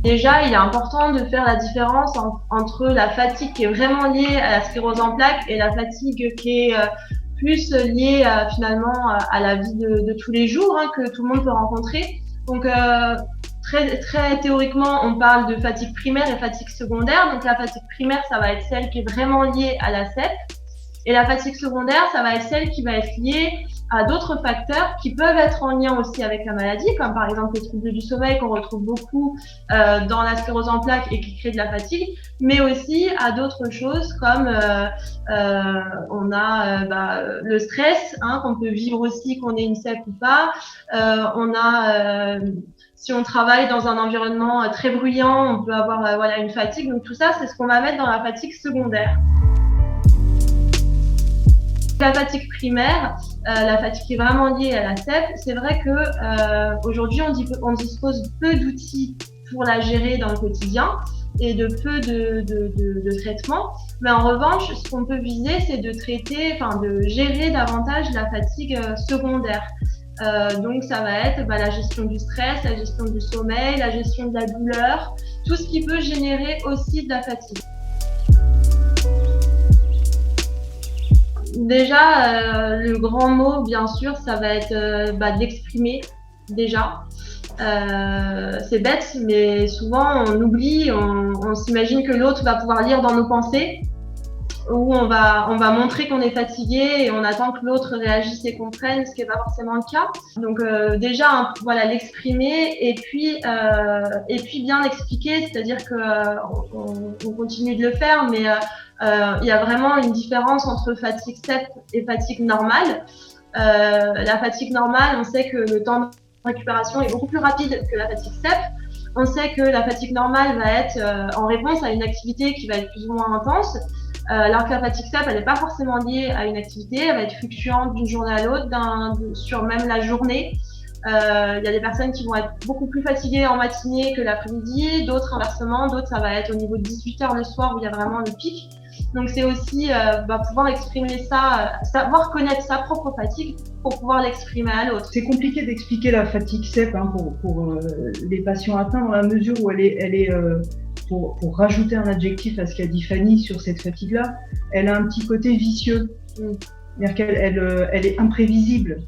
Déjà, il est important de faire la différence entre la fatigue qui est vraiment liée à la sclérose en plaques et la fatigue qui est plus liée finalement à la vie de tous les jours, que tout le monde peut rencontrer. Donc, très théoriquement, on parle de fatigue primaire et fatigue secondaire. Donc, la fatigue primaire, ça va être celle qui est vraiment liée à la SEP. Et la fatigue secondaire, ça va être celle qui va être liée à d'autres facteurs qui peuvent être en lien aussi avec la maladie, comme par exemple les troubles du sommeil qu'on retrouve beaucoup dans la sclérose en plaques et qui créent de la fatigue, mais aussi à d'autres choses comme on a le stress, qu'on peut vivre aussi qu'on ait une SEP ou pas. On a si on travaille dans un environnement très bruyant, on peut avoir une fatigue. Donc tout ça, c'est ce qu'on va mettre dans la fatigue secondaire. La fatigue primaire, la fatigue qui est vraiment liée à la SEP, c'est vrai que aujourd'hui on dispose peu d'outils pour la gérer dans le quotidien et de peu de traitements. Mais en revanche, ce qu'on peut viser, c'est de gérer davantage la fatigue secondaire. Donc ça va être la gestion du stress, la gestion du sommeil, la gestion de la douleur, tout ce qui peut générer aussi de la fatigue. Déjà, le grand mot, bien sûr, ça va être d'exprimer, déjà. C'est bête, mais souvent on oublie, on s'imagine que l'autre va pouvoir lire dans nos pensées, ou on va montrer qu'on est fatigué et on attend que l'autre réagisse et comprenne, ce qui n'est pas forcément le cas. Donc déjà, l'exprimer et puis bien l'expliquer, c'est-à-dire que on continue de le faire, mais il y a vraiment une différence entre fatigue SEP et fatigue normale. La fatigue normale, on sait que le temps de récupération est beaucoup plus rapide que la fatigue SEP. On sait que la fatigue normale va être en réponse à une activité qui va être plus ou moins intense, alors que la fatigue SEP, elle n'est pas forcément liée à une activité, elle va être fluctuante d'une journée à l'autre, sur même la journée. Il y a des personnes qui vont être beaucoup plus fatiguées en matinée que l'après-midi, d'autres inversement, d'autres ça va être au niveau de 18h le soir où il y a vraiment le pic. Donc c'est aussi pouvoir exprimer ça, savoir connaître sa propre fatigue pour pouvoir l'exprimer à l'autre. C'est compliqué d'expliquer la fatigue SEP pour les patients atteints dans la mesure où elle est pour rajouter un adjectif à ce qu'a dit Fanny sur cette fatigue-là, elle a un petit côté vicieux. C'est-à-dire qu'elle est imprévisible.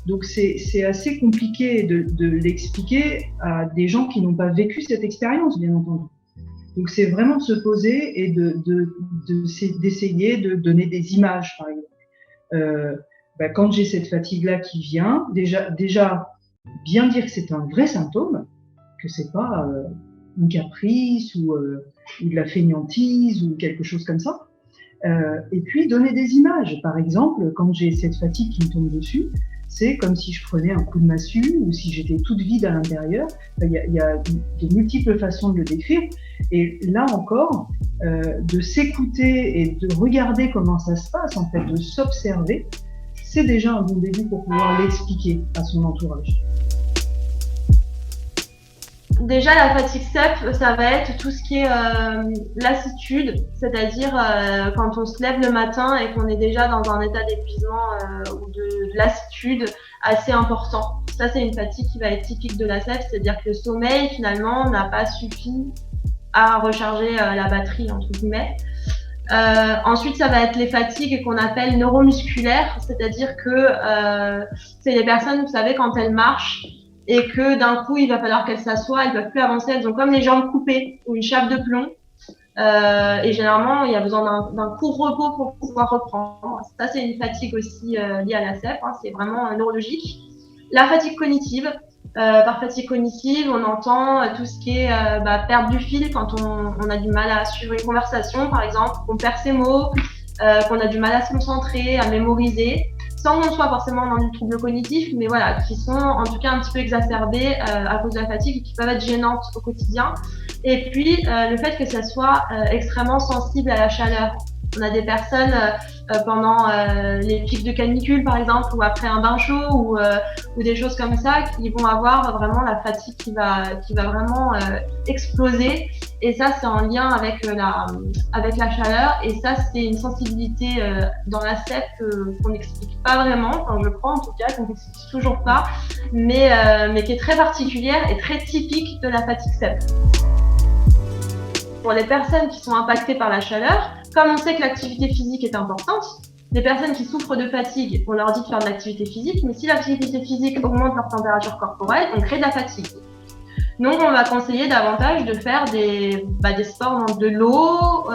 Donc c'est assez compliqué de l'expliquer à des gens qui n'ont pas vécu cette expérience, bien entendu. Donc c'est vraiment de se poser et d'essayer de donner des images, par exemple. Quand j'ai cette fatigue-là qui vient, déjà bien dire que c'est un vrai symptôme, que c'est pas un caprice ou de la fainéantise ou quelque chose comme ça. Et puis donner des images. Par exemple, quand j'ai cette fatigue qui me tombe dessus, c'est comme si je prenais un coup de massue ou si j'étais toute vide à l'intérieur. Il y a de multiples façons de le décrire. Et là encore, de s'écouter et de regarder comment ça se passe, en fait, de s'observer, c'est déjà un bon début pour pouvoir l'expliquer à son entourage. Déjà, la fatigue SEP, ça va être tout ce qui est lassitude, c'est-à-dire quand on se lève le matin et qu'on est déjà dans un état d'épuisement ou de lassitude assez important. Ça, c'est une fatigue qui va être typique de la SEP, c'est-à-dire que le sommeil, finalement, n'a pas suffi à recharger la batterie, entre guillemets. Ensuite, ça va être les fatigues qu'on appelle neuromusculaires, c'est-à-dire que c'est les personnes, vous savez, quand elles marchent, et que d'un coup, il va falloir qu'elles s'assoient, elles ne peuvent plus avancer, elles ont comme les jambes coupées ou une chape de plomb. Et généralement, il y a besoin d'un court repos pour pouvoir reprendre. Ça, c'est une fatigue aussi liée à la SEP, c'est vraiment neurologique. La fatigue cognitive. Par fatigue cognitive, on entend tout ce qui est perdre du fil quand on a du mal à suivre une conversation, par exemple, qu'on perd ses mots, qu'on a du mal à se concentrer, à mémoriser, sans qu'on soit forcément dans du trouble cognitif, mais voilà, qui sont en tout cas un petit peu exacerbés à cause de la fatigue et qui peuvent être gênantes au quotidien. Et puis, le fait que ça soit extrêmement sensible à la chaleur. On a des personnes pendant les pics de canicule, par exemple, ou après un bain chaud, ou des choses comme ça, qui vont avoir vraiment la fatigue qui va vraiment exploser. Et ça, c'est en lien avec la chaleur. Et ça, c'est une sensibilité dans la SEP qu'on n'explique pas vraiment, enfin je crois en tout cas, qu'on n'explique toujours pas, mais qui est très particulière et très typique de la fatigue SEP. pour les personnes qui sont impactées par la chaleur, comme on sait que l'activité physique est importante, les personnes qui souffrent de fatigue, on leur dit de faire de l'activité physique, mais si l'activité physique augmente leur température corporelle, on crée de la fatigue. Donc, on va conseiller davantage de faire des sports dans de l'eau,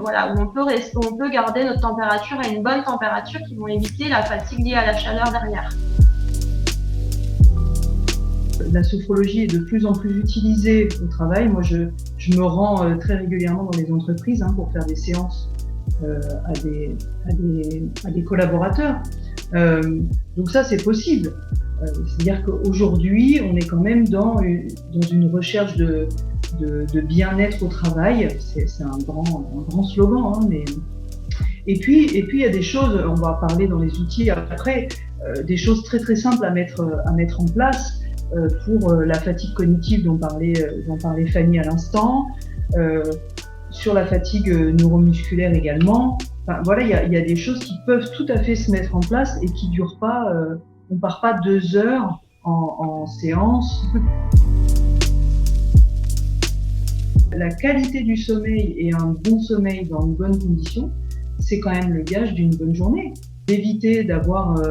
voilà, où on peut garder notre température à une bonne température qui vont éviter la fatigue liée à la chaleur derrière. La sophrologie est de plus en plus utilisée au travail. Moi, je me rends très régulièrement dans les entreprises pour faire des séances à des collaborateurs. Donc ça, c'est possible. C'est-à-dire qu'aujourd'hui, on est quand même dans une recherche de bien-être au travail. C'est un grand slogan. Mais... Et puis, il y a des choses, on va parler dans les outils après, des choses très très simples à mettre en place pour la fatigue cognitive dont parlait Fanny à l'instant, sur la fatigue neuromusculaire également. Enfin, voilà, il y a des choses qui peuvent tout à fait se mettre en place et qui durent pas. On part pas 2 heures en séance. La qualité du sommeil et un bon sommeil dans une bonne condition, c'est quand même le gage d'une bonne journée. Éviter d'avoir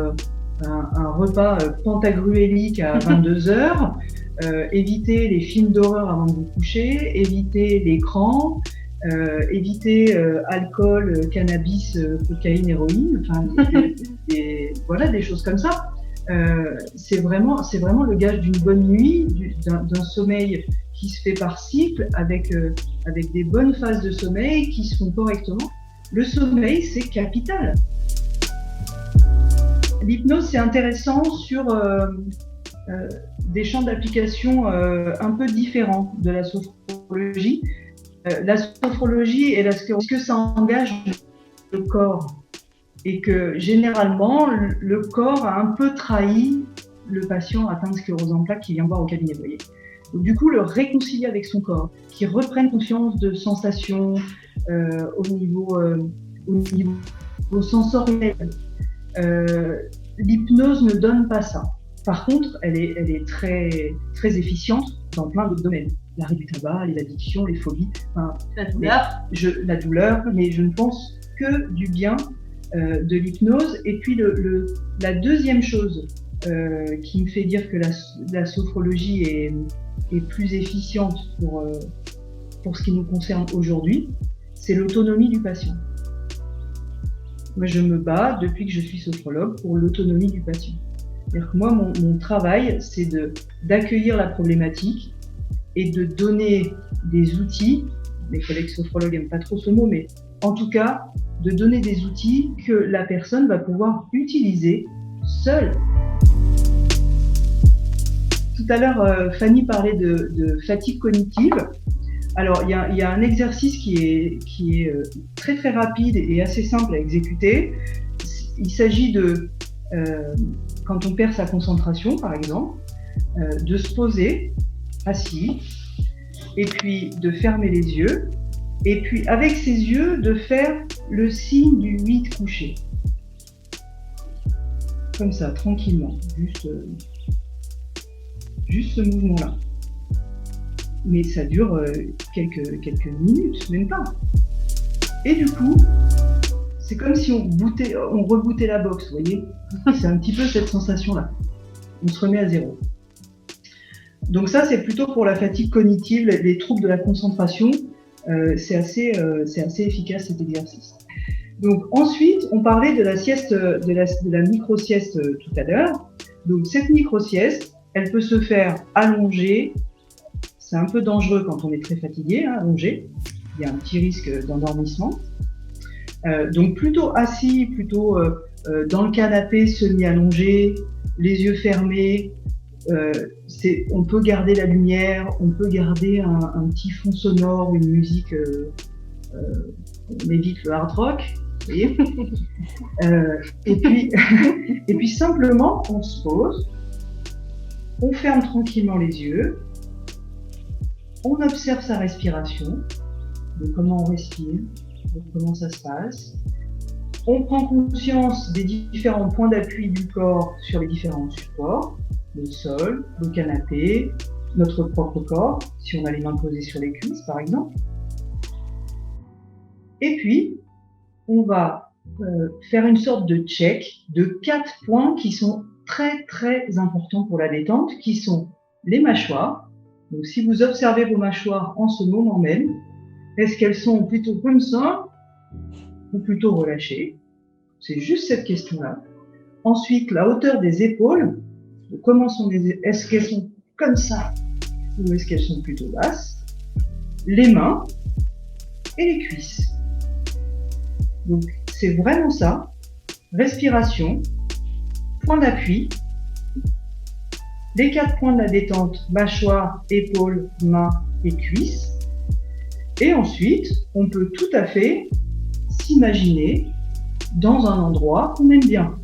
un repas pantagruélique à 22 heures, éviter les films d'horreur avant de vous coucher, éviter l'écran, éviter alcool, cannabis, cocaïne, héroïne, enfin des choses comme ça. C'est vraiment le gage d'une bonne nuit, d'un sommeil qui se fait par cycle, avec des bonnes phases de sommeil qui se font correctement. Le sommeil, c'est capital. L'hypnose, c'est intéressant sur des champs d'application un peu différents de la sophrologie. La sophrologie et la sclérose, que ça engage le corps. Et que généralement, le corps a un peu trahi le patient atteint de sclérose en plaques qui vient voir au cabinet, vous voyez. Donc, du coup, le réconcilier avec son corps, qu'il reprenne conscience de sensations au niveau sensoriel. L'hypnose ne donne pas ça. Par contre, elle est très, très efficiente dans plein d'autres domaines. L'arrêt du tabac, les addictions, les phobies. Enfin, la douleur, mais je ne pense que du bien de l'hypnose. Et puis la deuxième chose qui me fait dire que la sophrologie est plus efficiente pour ce qui nous concerne aujourd'hui, c'est l'autonomie du patient. Moi, je me bats depuis que je suis sophrologue pour l'autonomie du patient. C'est-à-dire que moi, mon travail, c'est d'accueillir la problématique et de donner des outils. Mes collègues sophrologues n'aiment pas trop ce mot, mais en tout cas, de donner des outils que la personne va pouvoir utiliser seule. Tout à l'heure, Fanny parlait de fatigue cognitive. Alors, il y a un exercice qui est très très rapide et assez simple à exécuter. Il s'agit de, quand on perd sa concentration, par exemple, de se poser assis et puis de fermer les yeux. Et puis, avec ses yeux, de faire le signe du 8 couché. Comme ça, tranquillement. Juste ce mouvement-là. Mais ça dure quelques minutes, même pas. Et du coup, c'est comme si on rebootait la box, vous voyez. C'est un petit peu cette sensation-là. On se remet à zéro. Donc ça, c'est plutôt pour la fatigue cognitive, les troubles de la concentration. C'est assez efficace cet exercice. Donc ensuite, on parlait de la sieste, de la micro-sieste tout à l'heure. Donc cette micro-sieste, elle peut se faire allongée. C'est un peu dangereux quand on est très fatigué, allongé. Il y a un petit risque d'endormissement. Donc plutôt assis, plutôt dans le canapé, semi-allongé, les yeux fermés. On peut garder la lumière, on peut garder un petit fond sonore, une musique, on évite le hard rock, vous voyez. Et puis simplement, on se pose, on ferme tranquillement les yeux, on observe sa respiration, de comment on respire, de comment ça se passe. On prend conscience des différents points d'appui du corps sur les différents supports, le sol, le canapé, notre propre corps, si on a les mains posées sur les cuisses par exemple. Et puis, on va faire une sorte de check de 4 points qui sont très très importants pour la détente, qui sont les mâchoires. Donc si vous observez vos mâchoires en ce moment même, est-ce qu'elles sont plutôt comme ça ou plutôt relâchées? C'est juste cette question-là. Ensuite, la hauteur des épaules. Comment sont est-ce qu'elles sont comme ça ou est-ce qu'elles sont plutôt basses? Les mains et les cuisses. Donc c'est vraiment ça. Respiration, point d'appui, les 4 points de la détente, mâchoire, épaules, mains et cuisses. Et ensuite, on peut tout à fait s'imaginer dans un endroit qu'on aime bien.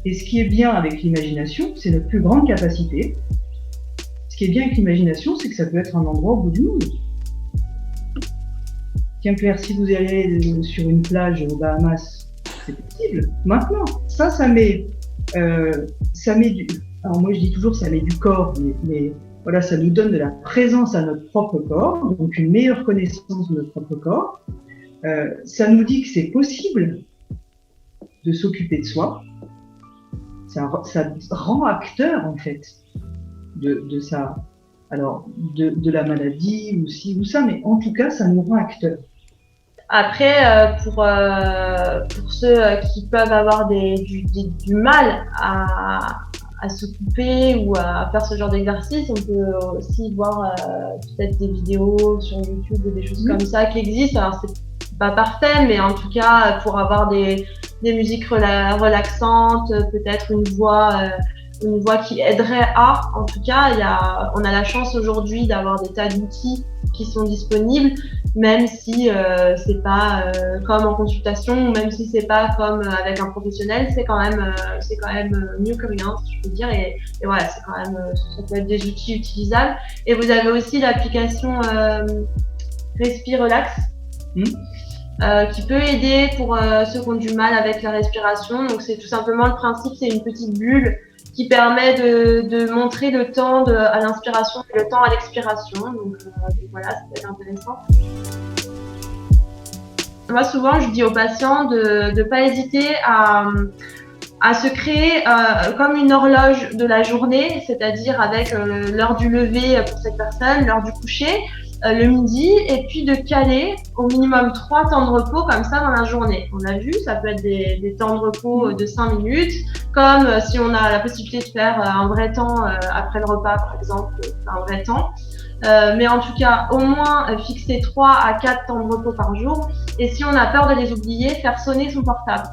Et ce qui est bien avec l'imagination, c'est notre plus grande capacité. Ce qui est bien avec l'imagination, c'est que ça peut être un endroit au bout du monde. Tiens Claire, si vous allez sur une plage aux Bahamas, c'est possible. Maintenant, ça met du... Alors moi je dis toujours ça met du corps, mais voilà, ça nous donne de la présence à notre propre corps, donc une meilleure connaissance de notre propre corps. Ça nous dit que c'est possible de s'occuper de soi. Ça rend acteur en fait de ça. Alors de la maladie ou ci ou ça, mais en tout cas ça nous rend acteurs. Après, pour ceux qui peuvent avoir du mal à se couper ou à faire ce genre d'exercice, on peut aussi voir peut-être des vidéos sur YouTube ou des choses comme ça qui existent. Alors c'est pas parfait, mais en tout cas pour avoir des musiques relaxantes, peut-être une voix qui aiderait à. En tout cas, on a la chance aujourd'hui d'avoir des tas d'outils qui sont disponibles, même si c'est pas comme en consultation, ou même si c'est pas comme avec un professionnel, c'est quand même mieux que rien, si je peux dire. Et voilà, c'est quand même, ça peut être des outils utilisables. Et vous avez aussi l'application Respire Relax. Qui peut aider pour ceux qui ont du mal avec la respiration. Donc c'est tout simplement le principe, c'est une petite bulle qui permet de montrer le temps à l'inspiration et le temps à l'expiration. Donc voilà, ça peut être intéressant. Moi souvent je dis aux patients de ne pas hésiter à se créer comme une horloge de la journée, c'est-à-dire avec l'heure du lever pour cette personne, l'heure du coucher, le midi, et puis de caler au minimum 3 temps de repos comme ça dans la journée. On a vu, ça peut être des temps de repos de 5 minutes, comme si on a la possibilité de faire un vrai temps après le repas par exemple, un vrai temps. Mais en tout cas, au moins fixer 3 à 4 temps de repos par jour, et si on a peur de les oublier, faire sonner son portable.